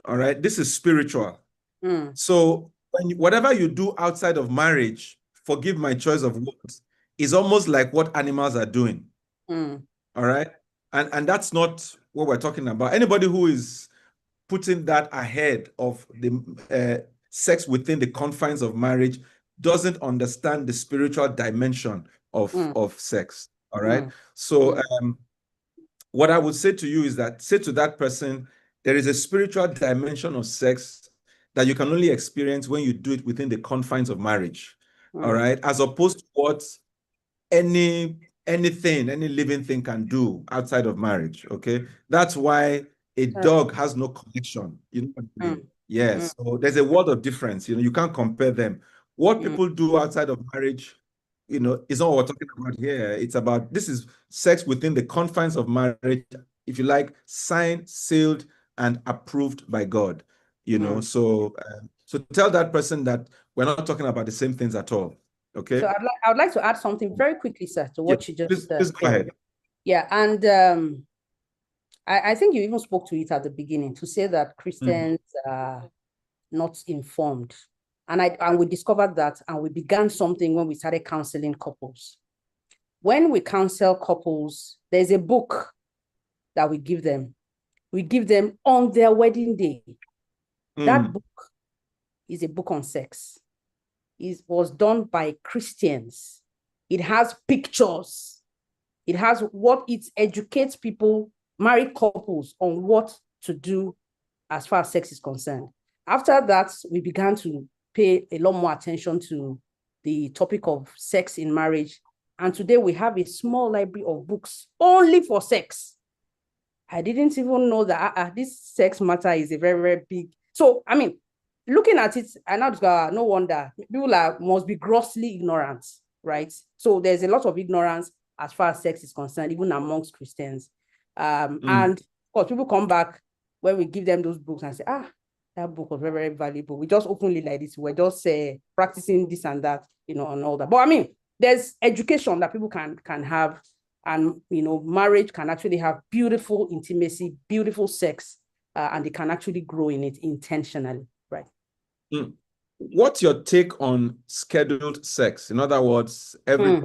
All right. This is spiritual. So whatever you do outside of marriage, forgive my choice of words, is almost like what animals are doing. All right. And that's not what we're talking about. Anybody who is putting that ahead of the sex within the confines of marriage doesn't understand the spiritual dimension of sex. All right. So what I would say to you is that say to that person, there is a spiritual dimension of sex that you can only experience when you do it within the confines of marriage. All right. As opposed to what any living thing can do outside of marriage. Okay. That's why a dog has no connection. You know what I mean? Yes. So there's a world of difference. You know, you can't compare them. What people do outside of marriage, you know, is not what we're talking about here. It's about this is sex within the confines of marriage, if you like, signed, sealed, and approved by God. You know, so tell that person that we're not talking about the same things at all. Okay. So I would like to add something very quickly, sir, to what you just please go ahead. Yeah, and I think you even spoke to it at the beginning to say that Christians are not informed. And we discovered that, and we began something when we started counseling couples. When we counsel couples, there's a book that we give them. We give them on their wedding day. That book is a book on sex. It was done by Christians. It has pictures. It has it educates people, married couples, on what to do as far as sex is concerned. After that, we began to pay a lot more attention to the topic of sex in marriage. And today we have a small library of books only for sex. I didn't even know that this sex matter is a very, very big. So, I mean, looking at it, and now no wonder people must be grossly ignorant, right? So there's a lot of ignorance as far as sex is concerned, even amongst Christians. And of course, people come back when we give them those books and say, that book was very, very valuable. We just openly like this. We're just practicing this and that, you know, and all that. But I mean, there's education that people can have. And, you know, marriage can actually have beautiful intimacy, beautiful sex, and they can actually grow in it intentionally, right? What's your take on scheduled sex? In other words, every...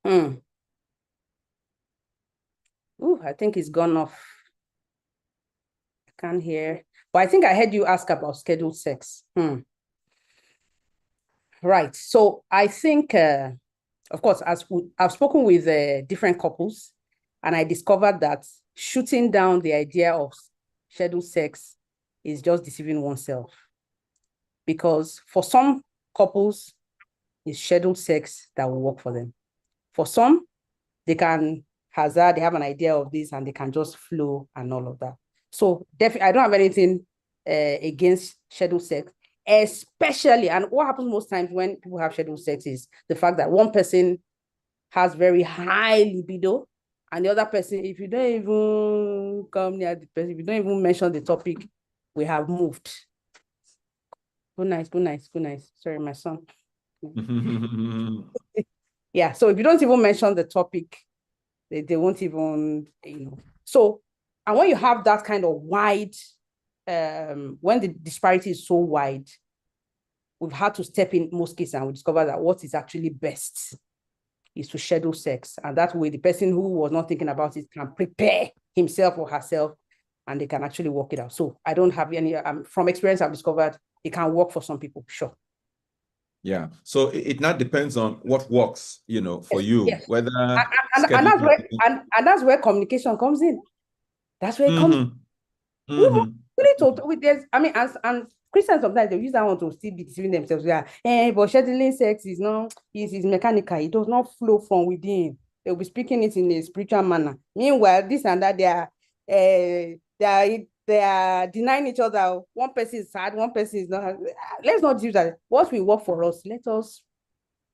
I think it's gone off. I can't hear. But I think I heard you ask about scheduled sex. Right. So I think, of course, I've spoken with different couples, and I discovered that shooting down the idea of scheduled sex is just deceiving oneself. Because for some couples, it's scheduled sex that will work for them. For some, they can hazard, they have an idea of this, and they can just flow and all of that. So definitely, I don't have anything against scheduled sex, especially, and what happens most times when people have scheduled sex is the fact that one person has very high libido, and the other person, if you don't even come near the person, if you don't even mention the topic, we have moved. Good night, good night, good night. Sorry, my son. Yeah, so if you don't even mention the topic, they won't even, So, and when you have that kind of wide, when the disparity is so wide, we've had to step in most cases, and we discover that what is actually best is to schedule sex. And that way, the person who was not thinking about it can prepare himself or herself, and they can actually work it out. So I don't have any, from experience, I've discovered it can work for some people, sure. Yeah. So it not depends on what works, for Yes, you, yes. whether and that's where communication comes in. That's where it comes. And Christians sometimes they use that one to still be deceiving themselves. Yeah, but scheduling sex is mechanical. It does not flow from within. They'll be speaking it in a spiritual manner. Meanwhile, this and that, they are denying each other. One person is sad, one person is not. Let's not do that. What will work for us, let us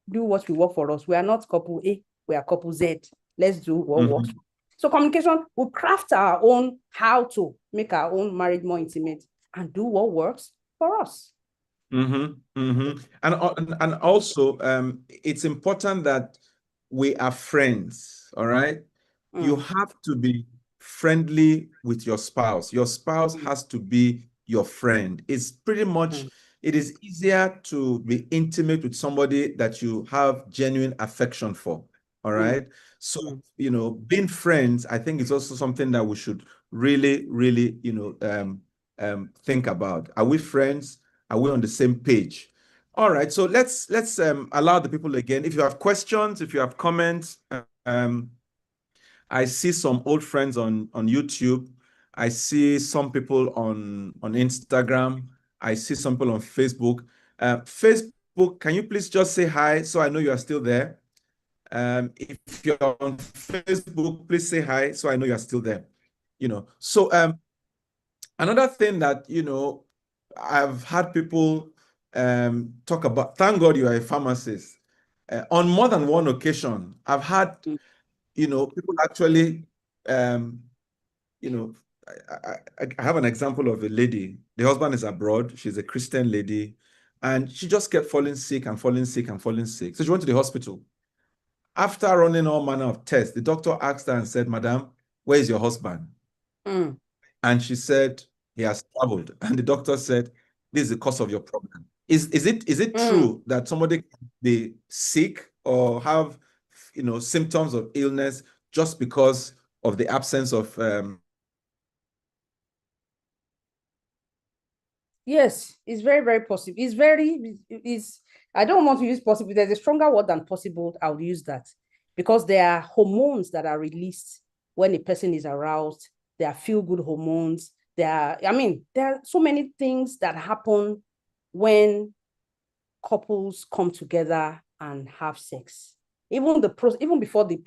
do what will work for us. We are not couple A, we are couple Z. Let's do what works. So communication will craft our own how to make our own marriage more intimate and do what works for us. And also, it's important that we are friends, all right? You have to be friendly with your spouse. Your spouse has to be your friend. It's pretty much, it is easier to be intimate with somebody that you have genuine affection for, all right? So, being friends, I think is also something that we should really, really, think about. Are we friends? Are we on the same page? All right, so let's allow the people again. If you have questions, if you have comments, I see some old friends on YouTube. I see some people on Instagram. I see some people on Facebook. Facebook, can you please just say hi so I know you are still there? If you're on Facebook, please say hi so I know you are still there. So another thing that I've had people talk about. Thank God you are a pharmacist. On more than one occasion, I've had people actually I have an example of a lady. The husband is abroad. She's a Christian lady, and she just kept falling sick and falling sick and falling sick. So she went to the hospital. After running all manner of tests, the doctor asked her and said, "Madam, where is your husband?" And she said, "He has traveled." And the doctor said, "This is the cause of your problem." Is it true that somebody can be sick or have symptoms of illness just because of the absence of Yes, it's very, very possible. I don't want to use possible. There's a stronger word than possible. I'll use that because there are hormones that are released when a person is aroused. There are feel-good hormones. There are so many things that happen when couples come together and have sex. Even before the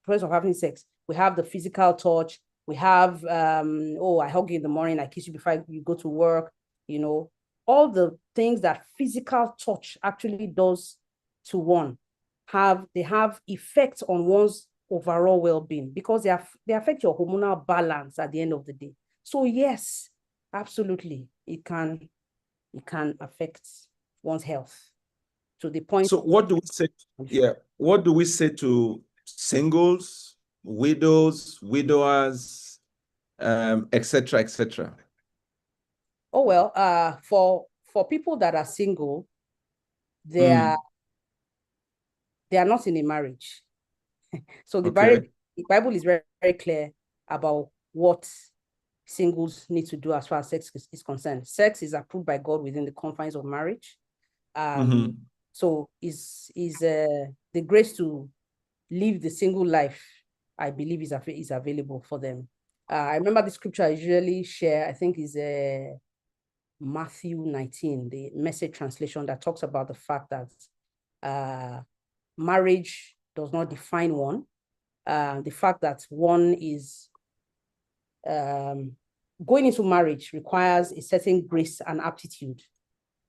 process of having sex, we have the physical touch. We have, I hug you in the morning, I kiss you before you go to work. All the things that physical touch actually does to one they have effects on one's overall well-being because they affect your hormonal balance at the end of the day. So yes, absolutely, it can affect one's health to the point. So what do we say? Yeah, what do we say to singles, widows, widowers, etc., etc.? Oh well, for people that are single, they are not in a marriage. So the Bible is very, very clear about what singles need to do as far as sex is concerned. Sex is approved by God within the confines of marriage. So is the grace to live the single life, I believe, is available for them. I remember the scripture I usually share, I think is Matthew 19, the Message translation, that talks about the fact that marriage does not define one. The fact that one is going into marriage requires a certain grace and aptitude.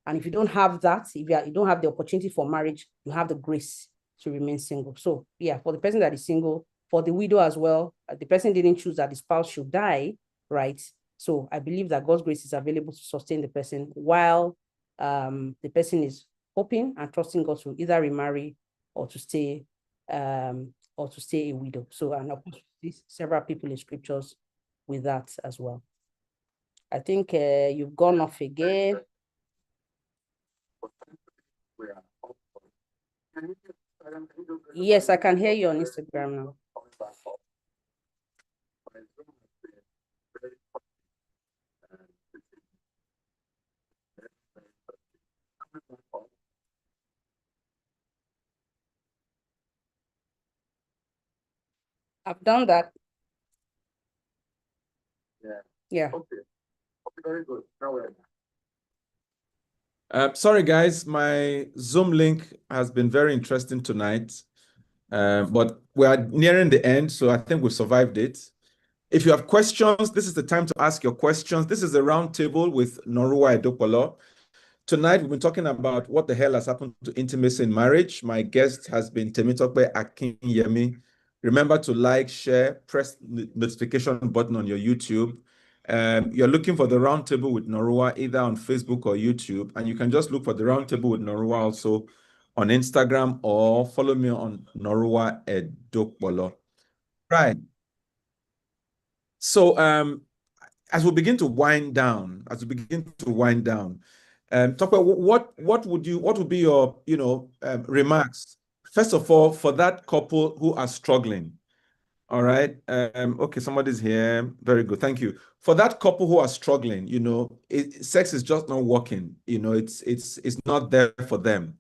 And if you don't have that, if you don't have the opportunity for marriage, you have the grace to remain single. So yeah, for the person that is single, for the widow as well, the person didn't choose that the spouse should die, right? So I believe that God's grace is available to sustain the person while the person is hoping and trusting God to either remarry or to stay a widow. So, and of course, several people in scriptures with that as well. I think you've gone off again. Yes, I can hear you on Instagram now. I've done that. Yeah. Okay. Very good. Now we're Sorry, guys, my Zoom link has been very interesting tonight, but we are nearing the end, so I think we've survived it. If you have questions, this is the time to ask your questions. This is a roundtable with Noruwa Edokpolo. Tonight, we've been talking about what the hell has happened to intimacy in marriage. My guest has been Temitope Akinyemi. Remember to like, share, press the notification button on your YouTube. You're looking for the Roundtable with Noruwa either on Facebook or YouTube, and you can just look for the Roundtable with Noruwa also on Instagram or follow me on Noruwa Edokpolo. Right. So as we begin to wind down, Tope, what would be your remarks? First of all, for that couple who are struggling. All right. Okay, somebody's here. Very good. Thank you. For that couple who are struggling, sex is just not working. It's not there for them.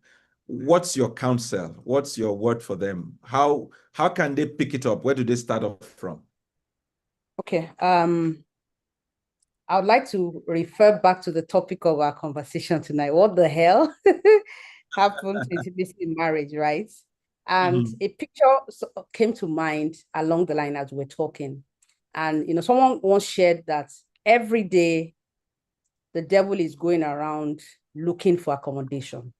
What's your counsel? What's your word for them? How can they pick it up? Where do they start off from? Okay. I would like to refer back to the topic of our conversation tonight. What the hell happened to intimacy in marriage, right? And a picture came to mind along the line as we're talking. And, someone once shared that every day the devil is going around looking for accommodation.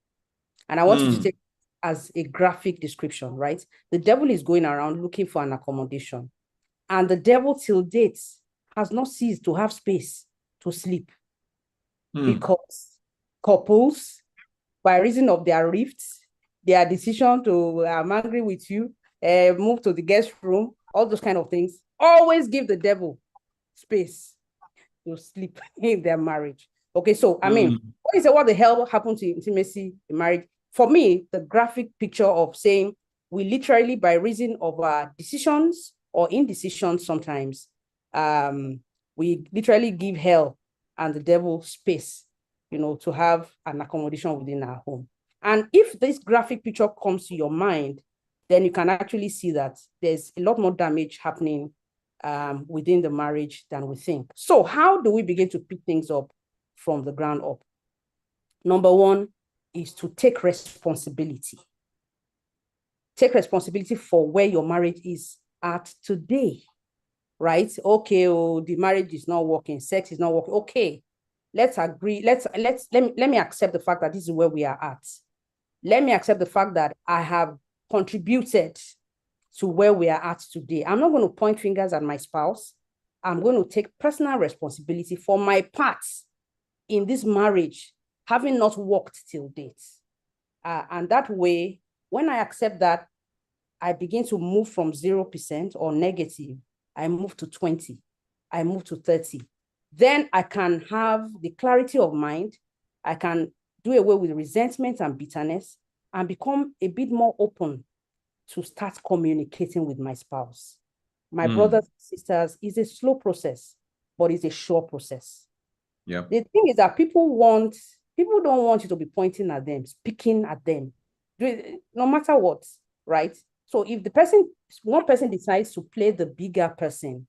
And I want you to take as a graphic description, right? The devil is going around looking for an accommodation. And the devil till date has not ceased to have space to sleep because couples, by reason of their rifts, their decision to, I'm angry with you, move to the guest room, all those kind of things, always give the devil space to sleep in their marriage. Okay, so, I mean, what the hell happened to intimacy in marriage? For me, the graphic picture of saying we literally, by reason of our decisions or indecision sometimes, we literally give hell and the devil space, to have an accommodation within our home. And if this graphic picture comes to your mind, then you can actually see that there's a lot more damage happening within the marriage than we think. So how do we begin to pick things up from the ground up? Number one is to take responsibility. Take responsibility for where your marriage is at today, right? Okay, the marriage is not working, sex is not working. Okay, let's agree. Let me accept the fact that this is where we are at. Let me accept the fact that I have contributed to where we are at today. I'm not going to point fingers at my spouse. I'm going to take personal responsibility for my part in this marriage, having not worked till date. And that way, when I accept that, I begin to move from 0% or negative. I move to 20. I move to 30. Then I can have the clarity of mind. I can do away with resentment and bitterness and become a bit more open to start communicating with my spouse. My brothers and sisters, it's a slow process, but it's a sure process. Yeah. The thing is that people don't want you to be pointing at them, speaking at them, no matter what, right? So if one person decides to play the bigger person,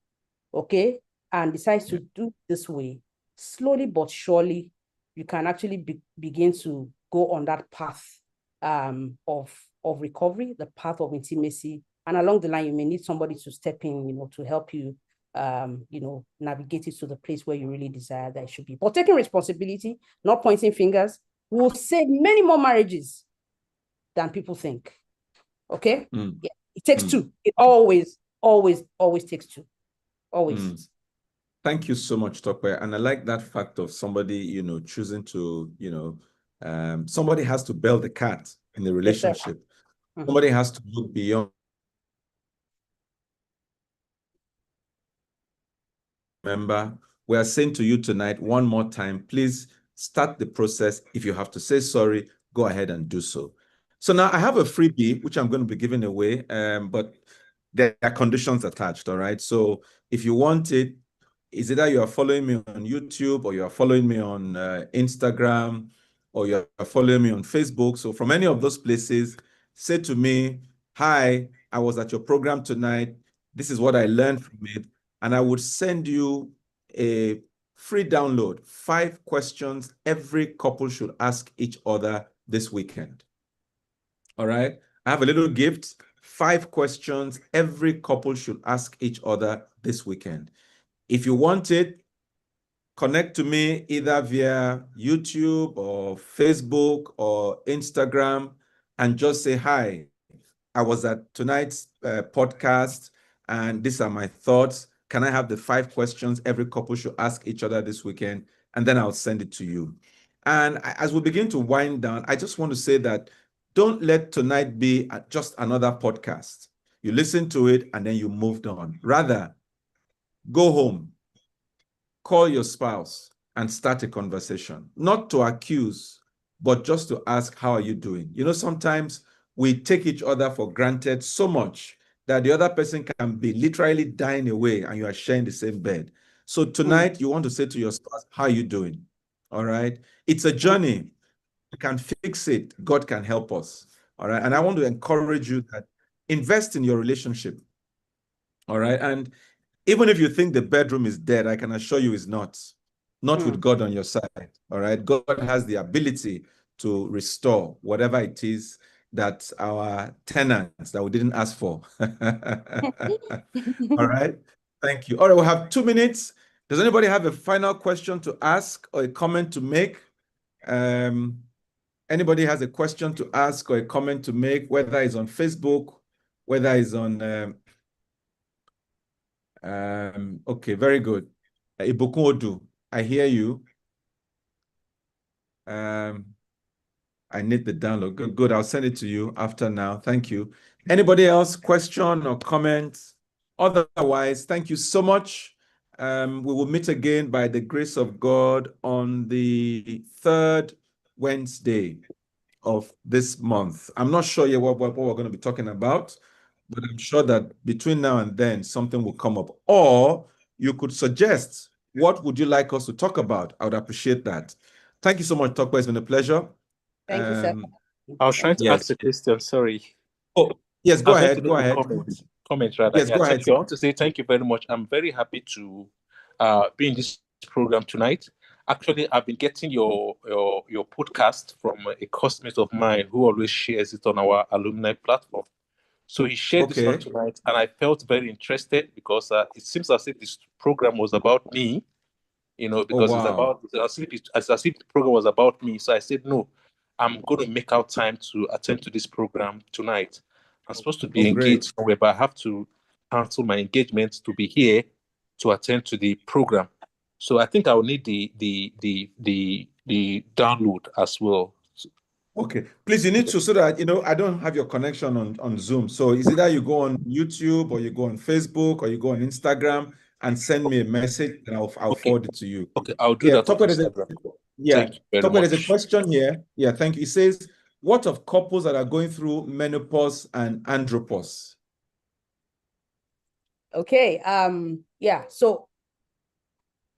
okay, and decides to do this way, slowly but surely, you can actually begin to go on that path of recovery, the path of intimacy. And along the line, you may need somebody to step in, to help you, navigate it to the place where you really desire that it should be. But taking responsibility, not pointing fingers, will save many more marriages than people think. Okay? It takes two. It always takes two. Always. Thank you so much, Tope. And I like that fact of somebody, choosing to, somebody has to bail the cat in the relationship. Somebody has to look beyond. Remember, we are saying to you tonight, one more time, please start the process. If you have to say sorry, go ahead and do so. So now I have a freebie, which I'm going to be giving away, but there are conditions attached, all right? So if you want it, is either you are following me on YouTube or you are following me on Instagram or you are following me on Facebook. So from any of those places, say to me, hi, I was at your program tonight. This is what I learned from it. And I would send you a free download, 5 questions every couple should ask each other this weekend. All right. I have a little gift, 5 questions every couple should ask each other this weekend. If you want it, connect to me either via YouTube or Facebook or Instagram and just say, hi, I was at tonight's podcast and these are my thoughts. Can I have the 5 questions every couple should ask each other this weekend? And then I'll send it to you. And as we begin to wind down, I just want to say that don't let tonight be just another podcast. You listen to it and then you moved on. Rather, go home, call your spouse and start a conversation, not to accuse, but just to ask, how are you doing? Sometimes we take each other for granted so much that the other person can be literally dying away and you are sharing the same bed. So tonight you want to say to your spouse, how are you doing? All right. It's a journey. We can fix it. God can help us. All right. And I want to encourage you that invest in your relationship. All right. And even if you think the bedroom is dead, I can assure you it's not. Not with God on your side. All right. God has the ability to restore whatever it is that our tenants that we didn't ask for. All right. Thank you. All right. We'll have 2 minutes. Does anybody have a final question to ask or a comment to make? Anybody has a question to ask or a comment to make, whether it's on Facebook, whether it's on okay, very good. Ibukun Odu, I hear you. I need the download. Good. I'll send it to you after now. Thank you. Anybody else, question or comment? Otherwise, thank you so much. We will meet again by the grace of God on the 3rd Wednesday of this month. I'm not sure yet what we're going to be talking about, but I'm sure that between now and then, something will come up. Or you could suggest, what would you like us to talk about? I would appreciate that. Thank you so much, Tokwe. It's been a pleasure. Thank you, sir. I was trying to ask a question, sorry. Oh, yes, go ahead. Go ahead. Comment rather. Yes, go ahead. Thank you. I want to say thank you very much. I'm very happy to be in this program tonight. Actually, I've been getting your podcast from a classmate of mine who always shares it on our alumni platform. So he shared this one tonight, and I felt very interested because it seems as if this program was about me, because it's about as if the program was about me. So I said, no, I'm going to make out time to attend to this program tonight. I'm supposed to be engaged somewhere, but I have to cancel my engagement to be here to attend to the program. So I think I will need the download as well. Okay, please, you need to, so that, I don't have your connection on Zoom. So is either you go on YouTube or you go on Facebook or you go on Instagram and send me a message and I'll forward it to you. Okay, I'll do that on Instagram. Thank you very much. There's a question here. Yeah, thank you. It says, what of couples that are going through menopause and andropause? Okay, yeah, so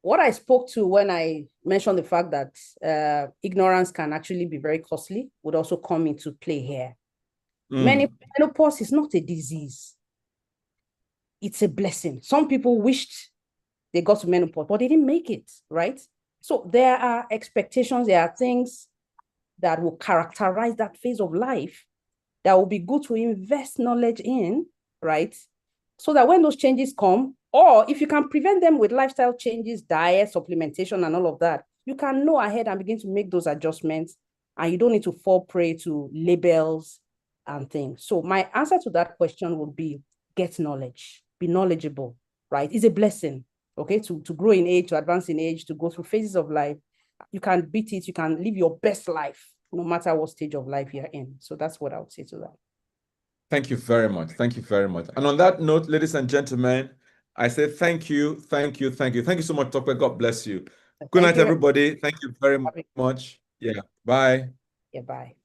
what I spoke to when I mentioned the fact that ignorance can actually be very costly would also come into play here. Menopause is not a disease. It's a blessing. Some people wished they got to menopause, but they didn't make it, right? So there are expectations, there are things that will characterize that phase of life that will be good to invest knowledge in, right? So that when those changes come, or if you can prevent them with lifestyle changes, diet, supplementation, and all of that, you can know ahead and begin to make those adjustments, and you don't need to fall prey to labels and things. So my answer to that question would be, get knowledge, be knowledgeable, right? It's a blessing, okay, to grow in age, to advance in age, to go through phases of life. You can beat it. You can live your best life, no matter what stage of life you're in. So that's what I would say to that. Thank you very much. Thank you very much. And on that note, ladies and gentlemen, I say thank you, thank you, thank you. Thank you so much, Dr. God bless you. Good night, everybody. Thank you very much. Yeah, bye. Yeah, bye.